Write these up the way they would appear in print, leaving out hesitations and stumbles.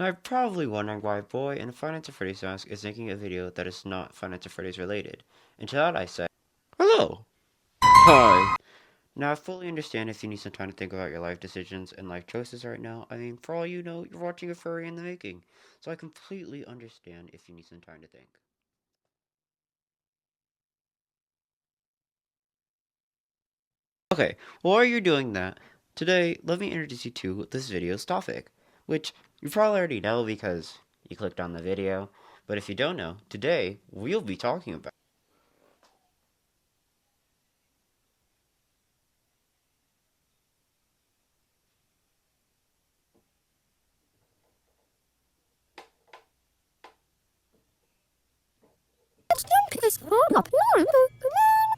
Now you're probably wondering why a boy in a Five Nights at Freddy's mask is making a video that is not Five Nights at Freddy's related. And to that I say, hello! Hi! Now I fully understand if you need some time to think about your life decisions and life choices right now. I mean, for all you know, you're watching a furry in the making. So I completely understand if you need some time to think. Okay, while you're doing that, today let me introduce you to this video's topic, which you probably already know because you clicked on the video, but if you don't know, today we'll be talking about.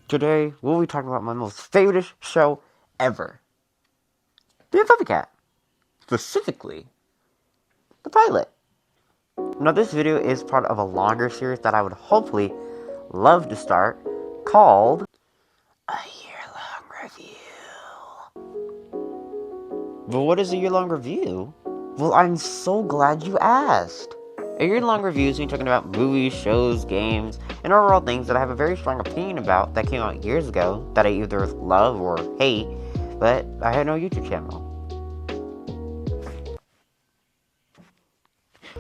Today we'll be talking about my most favorite show ever, the Puppycat, specifically the pilot. Now this video is part of a longer series that I would hopefully love to start, called a year-long review. But what is a year-long review? Well, I'm so glad you asked. A year-long review is me talking about movies, shows, games, and overall things that I have a very strong opinion about that came out years ago that I either love or hate, but I had no YouTube channel.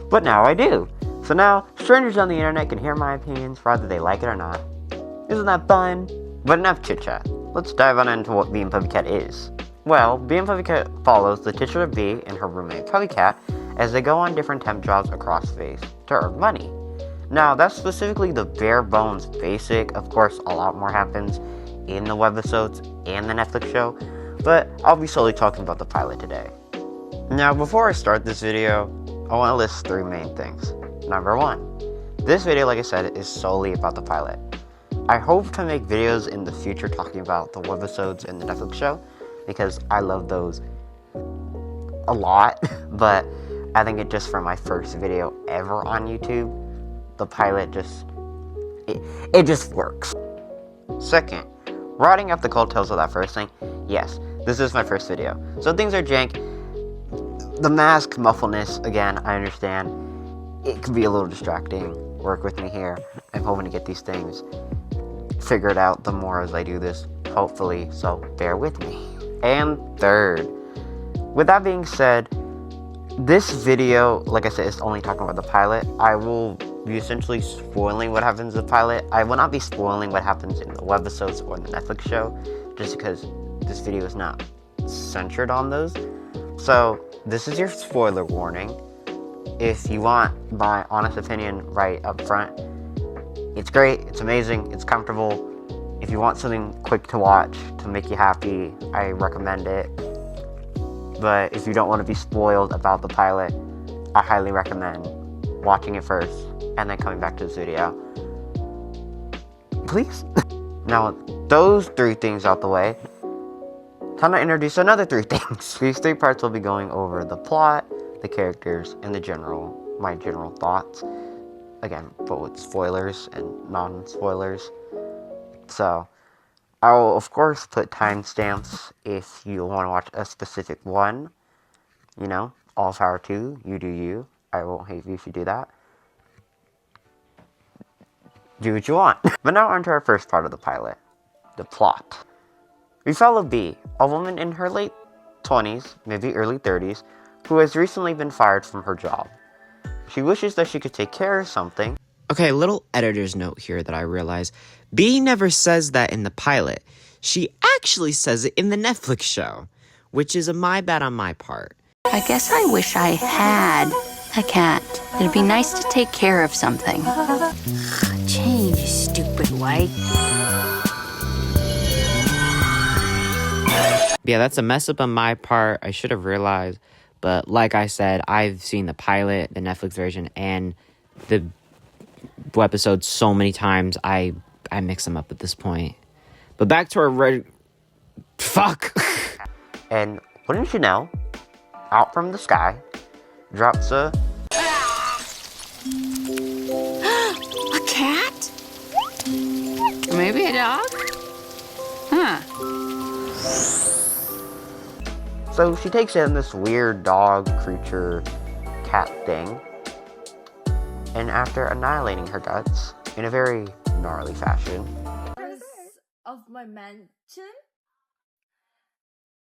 But now I do. So now, strangers on the internet can hear my opinions whether they like it or not. Isn't that fun? But enough chit-chat. Let's dive on into what Being Puppycat is. Well, Being Puppycat follows the titular bee and her roommate Puppycat as they go on different temp jobs across space to earn money. Now, that's specifically the bare bones basic. Of course, a lot more happens in the webisodes and the Netflix show, but I'll be solely talking about the pilot today. Now, before I start this video, I want to list 3 main things. Number 1, this video, like I said, is solely about the pilot. I hope to make videos in the future talking about the webisodes and the Netflix show, because I love those a lot, but I think it just for my first video ever on YouTube, the pilot just, it just works. Second, riding up the coattails of that first thing, yes, this is my first video, so things are jank. The mask muffleness, again, I understand. It can be a little distracting. Work with me here. I'm hoping to get these things figured out the more as I do this, hopefully, so bear with me. And third, with that being said, this video, like I said, is only talking about the pilot. I will be essentially spoiling what happens in the pilot. I will not be spoiling what happens in the webisodes or the Netflix show, just because this video is not centered on those. So, this is your spoiler warning. If you want my honest opinion right up front, it's great, it's amazing, it's comfortable. If you want something quick to watch to make you happy, I recommend it. But if you don't want to be spoiled about the pilot, I highly recommend watching it first and then coming back to this video. Please? Now, those 3 things out the way, time to introduce another 3 things. These 3 parts will be going over the plot, the characters, and my general thoughts. Again, but with spoilers and non-spoilers. So, I will of course put timestamps if you want to watch a specific one. You know, all power to you, do you. I won't hate you if you do that. Do what you want. But now on to our first part of the pilot, the plot. We follow B, a woman in her late 20s, maybe early 30s, who has recently been fired from her job. She wishes that she could take care of something. Okay, little editor's note here that I realize. B never says that in the pilot. She actually says it in the Netflix show, which is a my bad on my part. I guess I wish I had a cat. It'd be nice to take care of something. Change, you stupid white. Yeah, that's a mess up on my part. I should have realized. But like I said, I've seen the pilot, the Netflix version, and the episodes so many times, I mix them up at this point. But back to our fuck. And wouldn't you know, out from the sky drops a Cat? Maybe a dog? Huh. So she takes in this weird dog creature cat thing, and after annihilating her guts in a very gnarly fashion, of my mansion?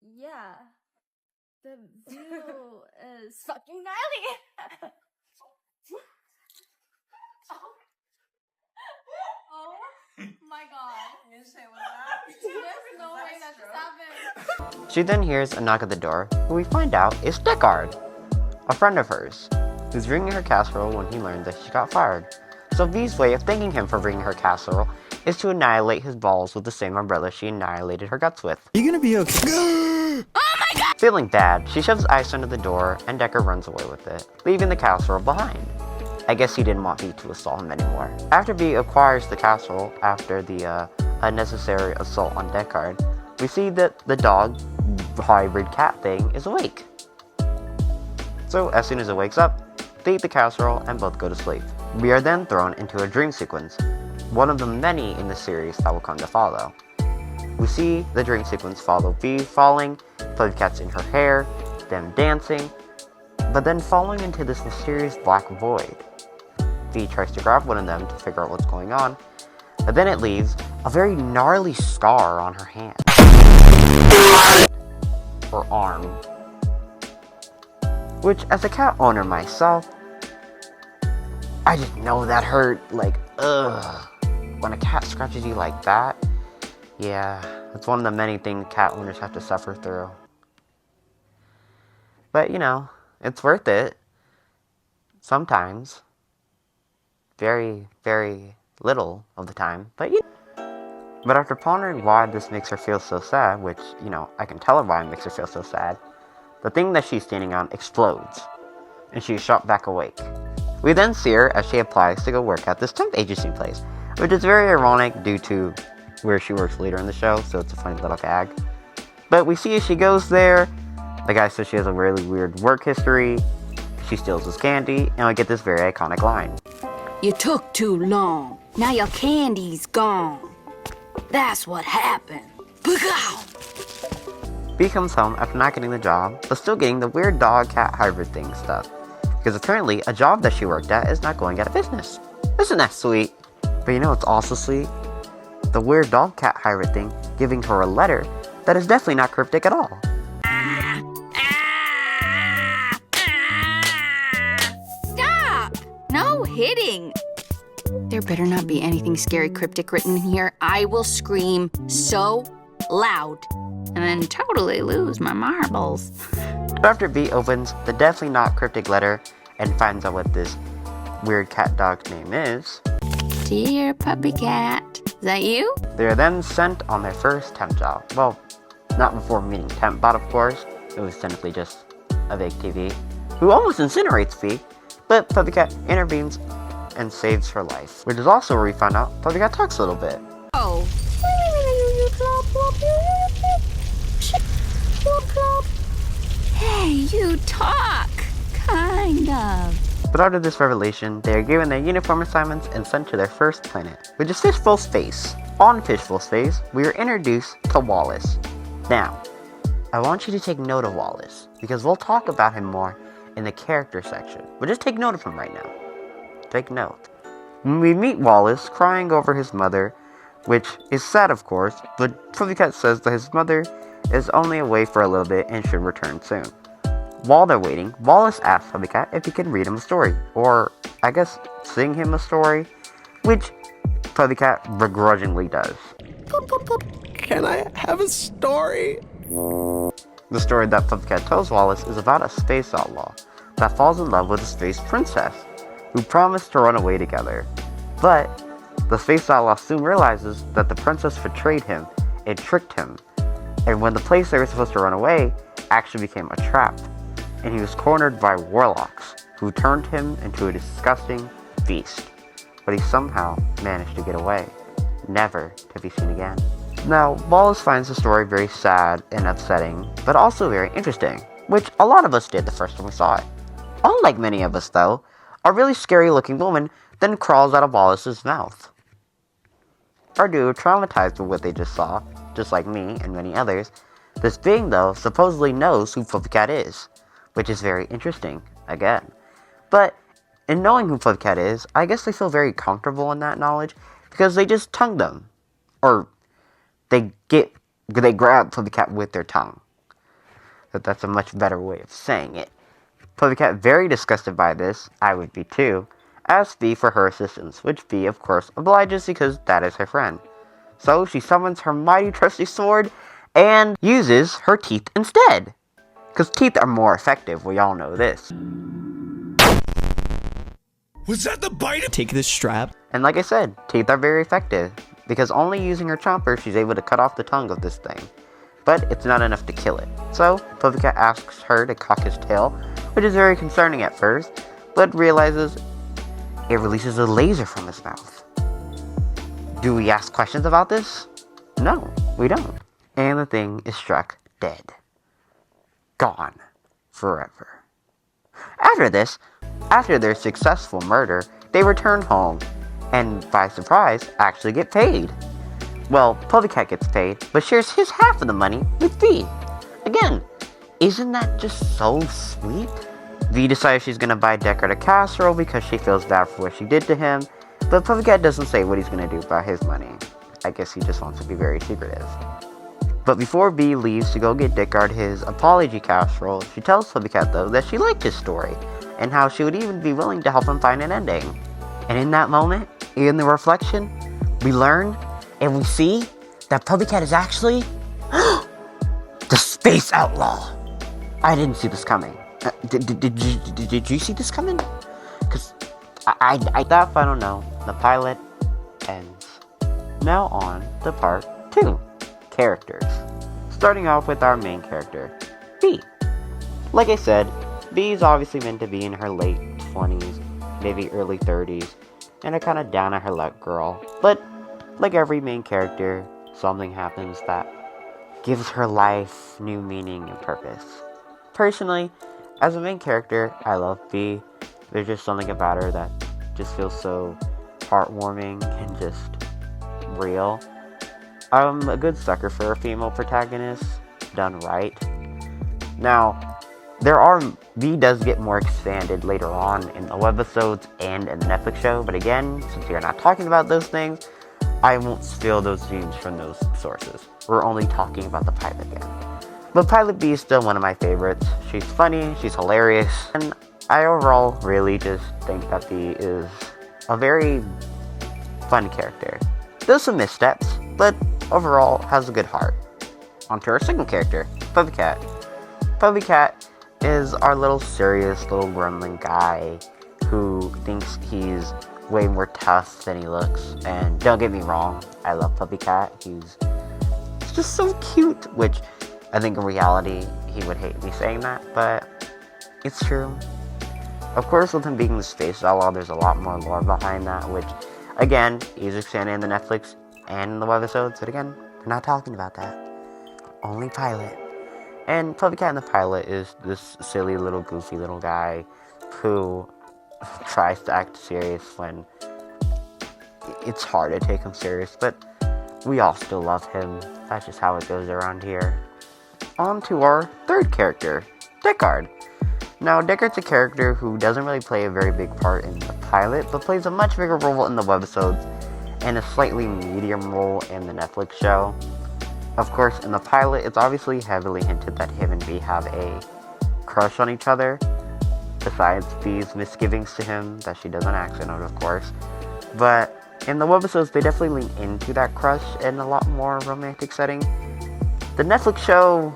Yeah. The view is fucking gnarly. Oh my god. There's no way that just happened. she then hears a knock at the door, who we find out is Deckard, a friend of hers, who's bringing her casserole when he learned that she got fired. So V's way of thanking him for bringing her casserole is to annihilate his balls with the same umbrella she annihilated her guts with. You gonna be okay? Feeling bad, she shoves ice under the door and Deckard runs away with it, leaving the casserole behind. I guess he didn't want V to assault him anymore. After V acquires the casserole after the unnecessary assault on Deckard, we see that the dog hybrid cat thing is awake. So as soon as it wakes up, they eat the casserole and both go to sleep. We are then thrown into a dream sequence, one of the many in the series that will come to follow. We see the dream sequence follow V falling, puppycats in her hair, them dancing, but then falling into this mysterious black void. V tries to grab one of them to figure out what's going on, but then it leaves a very gnarly scar on her hand. Or arm. Which, as a cat owner myself, I just know that hurt, like, ugh. When a cat scratches you like that, yeah, it's one of the many things cat owners have to suffer through. But, you know, it's worth it. Sometimes. Very, very little of the time, but you know. But after pondering why this makes her feel so sad, which, you know, I can tell her why it makes her feel so sad, the thing that she's standing on explodes, and she's shot back awake. We then see her as she applies to go work at this temp agency place, which is very ironic due to where she works later in the show, so it's a funny little gag. But we see as she goes there, the guy says she has a really weird work history, she steals his candy, and we get this very iconic line. You took too long. Now your candy's gone. That's what happened. B comes home after not getting the job, but still getting the weird dog-cat hybrid thing stuff. Because apparently, a job that she worked at is not going out of business. Isn't that sweet? But you know what's also sweet? The weird dog-cat hybrid thing giving her a letter that is definitely not cryptic at all. Stop! No hitting. There better not be anything scary cryptic written in here. I will scream so loud and then totally lose my marbles. But after B opens the definitely not cryptic letter and finds out what this weird cat dog's name is, Dear puppycat, is that you? they are then sent on their first temp job. Well, not before meeting Tempbot, of course. It was technically just a vague TV, who almost incinerates B, but Puppycat intervenes and saves her life. Which is also where we find out Puppycat talks a little bit. Oh. Hey, you talk. Kind of. But after this revelation, they are given their uniform assignments and sent to their first planet, which is Fishbowl Space. On Fishbowl Space, we are introduced to Wallace. Now, I want you to take note of Wallace, because we'll talk about him more in the character section. But just take note of him right now. Take note. When we meet Wallace crying over his mother, which is sad of course, but Puppycat says that his mother is only away for a little bit and should return soon. While they're waiting, Wallace asks Puppycat if he can read him a story, or I guess sing him a story, which Puppycat begrudgingly does. Can I have a story? The story that Puppycat tells Wallace is about a space outlaw that falls in love with a space princess, who promise to run away together. But the space outlaw soon realizes that the princess betrayed him and tricked him, and when the place they were supposed to run away actually became a trap, and he was cornered by warlocks who turned him into a disgusting beast. But he somehow managed to get away, never to be seen again. Now, Wallace finds the story very sad and upsetting, but also very interesting, which a lot of us did the first time we saw it. Unlike many of us, though, a really scary looking woman then crawls out of Wallace's mouth. Our duo, traumatized with what they just saw, just like me and many others, this being, though, supposedly knows who Puppycat is, which is very interesting, again. But in knowing who Puppycat is, I guess they feel very comfortable in that knowledge because they just tongue them. Or they grab Puppycat with their tongue. But that's a much better way of saying it. Puppycat, very disgusted by this, I would be too, asks Bee for her assistance, which Bee, of course, obliges because that is her friend. So she summons her mighty trusty sword and uses her teeth instead. Because teeth are more effective, we all know this. Was that the bite? Take this strap. And like I said, teeth are very effective, because only using her chomper, she's able to cut off the tongue of this thing. But it's not enough to kill it. So, Puppycat asks her to cock his tail, which is very concerning at first, but realizes it releases a laser from his mouth. Do we ask questions about this? No, we don't. And the thing is struck dead. Gone. Forever. After this, after their successful murder, they return home, and by surprise, actually get paid. Well, Puppycat gets paid, but shares his half of the money with Bee. Again, isn't that just so sweet? Bee decides she's gonna buy Deckard a casserole because she feels bad for what she did to him, but Puppycat doesn't say what he's gonna do about his money. I guess he just wants to be very secretive. But before Bee leaves to go get Deckard his apology casserole, she tells Puppycat though that she liked his story, and how she would even be willing to help him find an ending. And in that moment, in the reflection, we learn and we see that Puppycat is actually the space outlaw. I didn't see this coming. Did you see this coming? Because I thought, I don't know, the pilot ends. Now on to part 2, characters. Starting off with our main character, Bee. Like I said, Bee is obviously meant to be in her late 20s, maybe early 30s, and a kind of down on her luck girl. But like every main character, something happens that gives her life new meaning and purpose. Personally, as a main character, I love Bee. There's just something about her that just feels so heartwarming and just real. I'm a good sucker for a female protagonist, done right. Now, Bee does get more expanded later on in the webisodes and in the Netflix show, but again, since we are not talking about those things, I won't steal those views from those sources. We're only talking about the pilot again. But Pilot Bee is still one of my favorites. She's funny, she's hilarious, and I overall really just think that Bee is a very fun character. There's some missteps, but overall has a good heart. Onto our second character, Puppycat. Puppycat is our little serious, little grumbling guy who thinks he's way more tough than he looks. And don't get me wrong, I love Puppycat. He's just so cute, which I think in reality he would hate me saying that, but it's true. Of course, with him being the space outlaw, there's a lot more lore behind that, which again is expanded in the Netflix and in the webisodes. But again, we're not talking about that. Only pilot. And Puppycat in the pilot is this silly little goofy little guy who tries to act serious when it's hard to take him serious, but we all still love him. That's just how it goes around here. On to our third character, Deckard. Now, Deckard's a character who doesn't really play a very big part in the pilot, but plays a much bigger role in the webisodes and a slightly medium role in the Netflix show. Of course, in the pilot, it's obviously heavily hinted that him and Bee have a crush on each other, besides Bee's misgivings to him that she doesn't act on, of course. But in the webisodes, they definitely lean into that crush in a lot more romantic setting. The Netflix show,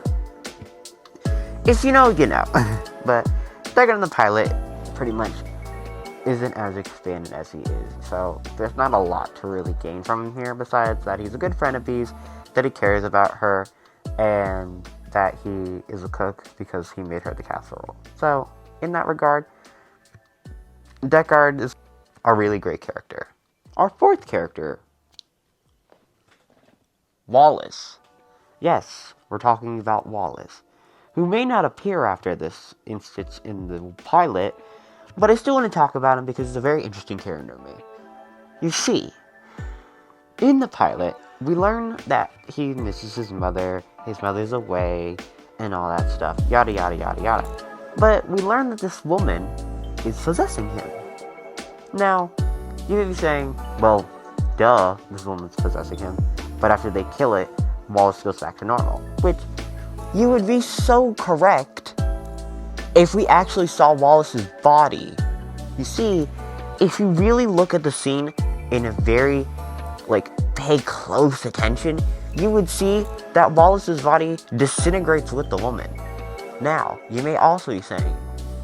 if you know, you know. But Deckard in the pilot pretty much isn't as expanded as he is. So there's not a lot to really gain from him here, besides that he's a good friend of Bee's, that he cares about her, and that he is a cook because he made her the casserole. So in that regard, Deckard is a really great character. Our fourth character, Wallace. Yes, we're talking about Wallace, who may not appear after this instance in the pilot, but I still want to talk about him because he's a very interesting character to me. You see, in the pilot, we learn that he misses his mother's away, and all that stuff, yada yada yada yada. But we learn that this woman is possessing him. Now, you may be saying, well, duh, this woman's possessing him. But after they kill it, Wallace goes back to normal. Which, you would be so correct if we actually saw Wallace's body. You see, if you really look at the scene in a very, pay close attention, you would see that Wallace's body disintegrates with the woman. Now, you may also be saying,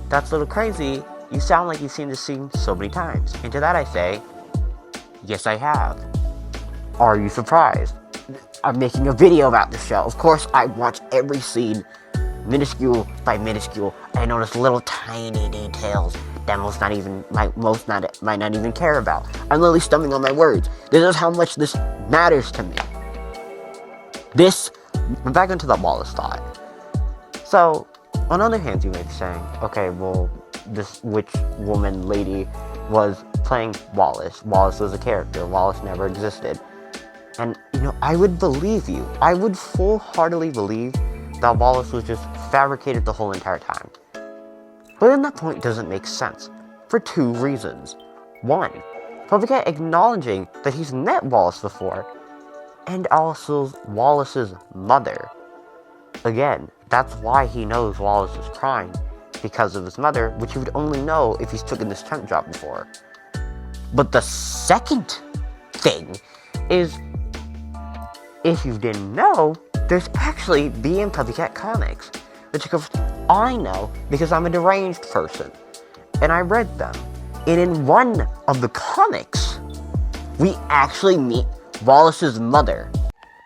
that's a little crazy, you sound like you've seen this scene so many times. And to that I say, yes I have. Are you surprised? I'm making a video about this show. Of course, I watch every scene, minuscule by minuscule. I notice little tiny details that might not even care about. I'm literally stumbling on my words. This is how much this matters to me. Back into that Wallace thought. So, on the other hand, you may be saying, okay, well, this witch woman lady was playing Wallace. Wallace was a character. Wallace never existed. And, I would believe you. I would full-heartedly believe that Wallace was just fabricated the whole entire time. But then that point doesn't make sense, for two reasons. One, Puppycat acknowledging that he's met Wallace before, and also Wallace's mother. Again, that's why he knows Wallace is crying, because of his mother, which he would only know if he's taken this temp job before. But the second thing is, if you didn't know, there's actually being Puppycat comics, which of course I know because I'm a deranged person, and I read them. And in one of the comics, we actually meet Wallace's mother.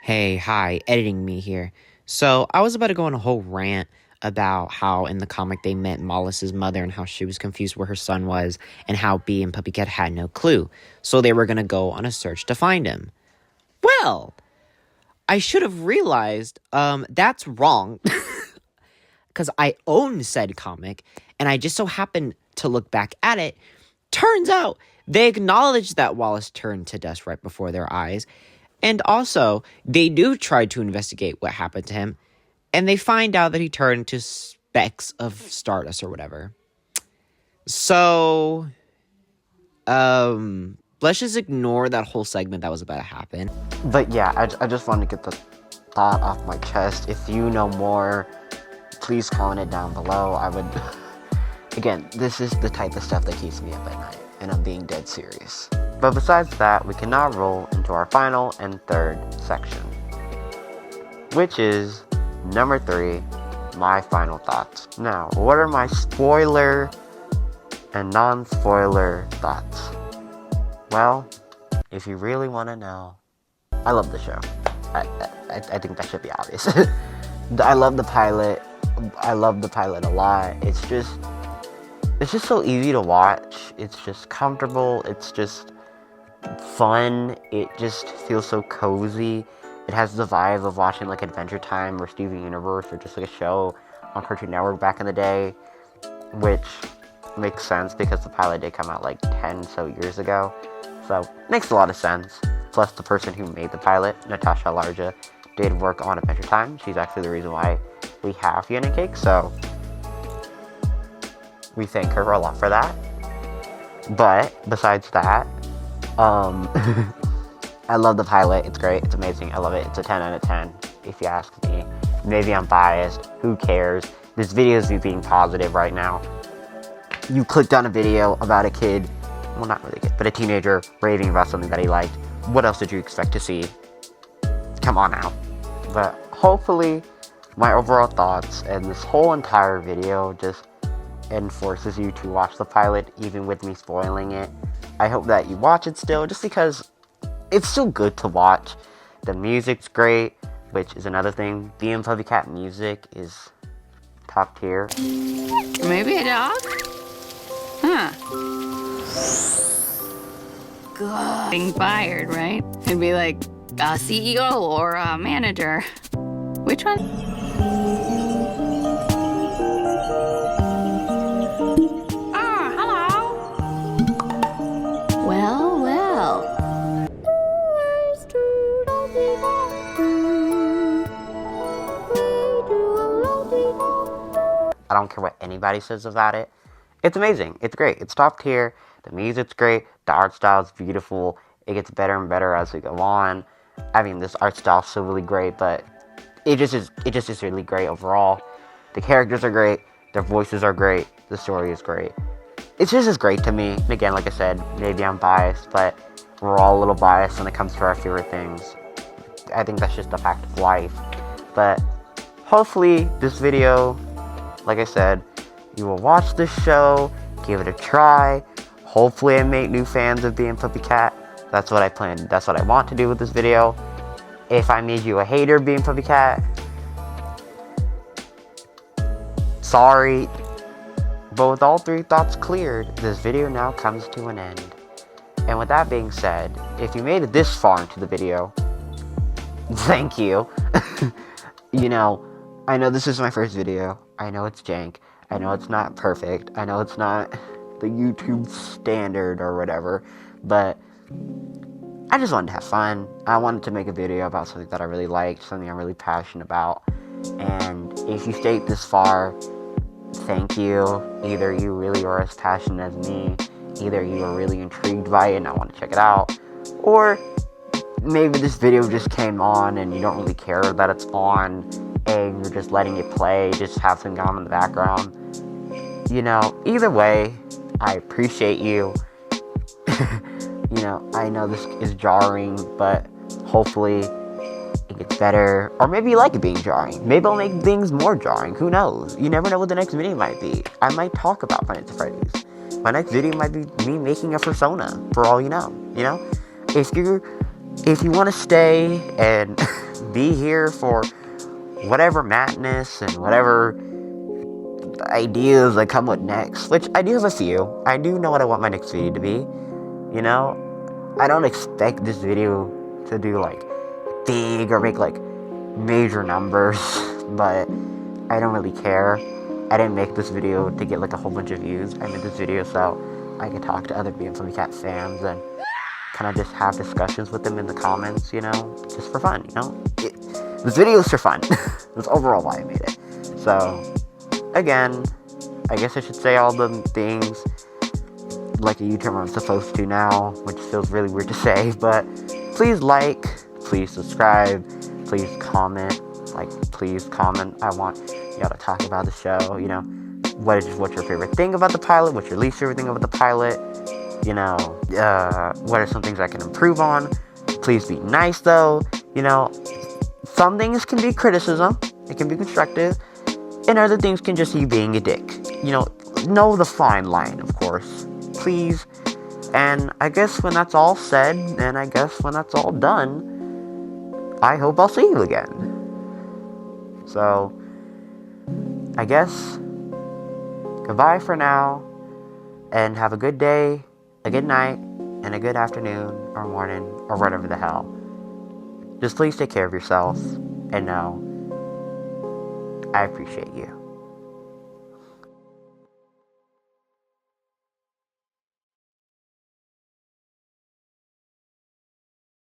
Hey, hi, editing me here. So, I was about to go on a whole rant about how in the comic they met Wallace's mother and how she was confused where her son was and how Bee and Puppycat had no clue. So they were going to go on a search to find him. Well, I should have realized that's wrong because I own said comic and I just so happened to look back at it. Turns out they acknowledged that Wallace turned to dust right before their eyes. And also, they do try to investigate what happened to him. And they find out that he turned to specks of stardust or whatever. So, let's just ignore that whole segment that was about to happen. But yeah, I just wanted to get the thought off my chest. If you know more, please comment it down below. I would... Again, this is the type of stuff that keeps me up at night, and I'm being dead serious. But besides that, we can now roll into our final and third section, which is number 3, my final thoughts. Now, what are my spoiler and non-spoiler thoughts? Well, if you really want to know, I love the show. I think that should be obvious. I love the pilot. I love the pilot a lot. It's just so easy to watch. It's just comfortable. It's just fun. It just feels so cozy. It has the vibe of watching like Adventure Time or Steven Universe or just like a show on Cartoon Network back in the day, which makes sense because the pilot did come out like 10 so years ago. So, makes a lot of sense. Plus, the person who made the pilot, Natasha Allegri, did work on Adventure Time. She's actually the reason why we have Fiona Cake, so we thank her a lot for that. But, besides that, I love the pilot. It's great. It's amazing. I love it. It's a 10 out of 10, if you ask me. Maybe I'm biased. Who cares? This video is me being positive right now. You clicked on a video about a kid, well, not really a kid, but a teenager raving about something that he liked. What else did you expect to see? Come on now. But hopefully, my overall thoughts and this whole entire video just enforces you to watch the pilot, even with me spoiling it. I hope that you watch it still, just because it's still good to watch. The music's great, which is another thing. Being Puppycat music is top tier. Maybe a dog? Huh. God. Being fired, right? It'd be like a CEO or a manager. Which one? I don't care what anybody says about it. It's amazing. It's great. It's top tier. The music's great. The art style's beautiful. It gets better and better as we go on. I mean, this art style's still really great, but it just is really great overall. The characters are great. Their voices are great. The story is great. It's just as great to me. And again, like I said, maybe I'm biased, but we're all a little biased when it comes to our favorite things. I think that's just a fact of life. But hopefully this video, like I said, you will watch this show, give it a try. Hopefully I make new fans of being Puppycat. That's what I plan. That's what I want to do with this video. If I made you a hater of being Puppycat, sorry. But with all three thoughts cleared, this video now comes to an end. And with that being said, if you made it this far into the video, thank you. You know, I know this is my first video. I know it's jank. I know it's not perfect. I know it's not the YouTube standard or whatever. But I just wanted to have fun. I wanted to make a video about something that I really liked, something I'm really passionate about. And if you stayed this far, thank you. Either you really are as passionate as me, either you are really intrigued by it and I want to check it out, or maybe this video just came on and you don't really care that it's on and you're just letting it play, just have something on in the background. You know, either way, I appreciate you. You know, I know this is jarring, but hopefully it gets better. Or maybe you like it being jarring. Maybe I'll make things more jarring. Who knows? You never know what the next video might be. I might talk about Five Nights at Freddy's. My next video might be me making a persona, for all you know. You know? If you want to stay and be here for whatever madness and whatever ideas I come with next, which I do have a few. I do know what I want my next video to be. You know? I don't expect this video to do, like, big or make, like, major numbers, but I don't really care. I didn't make this video to get, like, a whole bunch of views. I made this video so I could talk to other Puppycat fans and kind of just have discussions with them in the comments, you know, just for fun, you know. This video is for fun. That's overall why I made it. So, again, I guess I should say all the things like a YouTuber I'm supposed to now, which feels really weird to say, but please like, please subscribe, please comment, please comment. I want y'all to talk about the show, you know, what's your favorite thing about the pilot, what's your least favorite thing about the pilot, you know, what are some things I can improve on. Please be nice though, you know, some things can be criticism, it can be constructive, and other things can just be being a dick, you know the fine line, of course. Please. And I guess when that's all said, and I guess when that's all done, I hope I'll see you again. So, I guess, goodbye for now, and have a good day, a good night, and a good afternoon, or morning, or whatever the hell. Just please take care of yourself, and know, I appreciate you.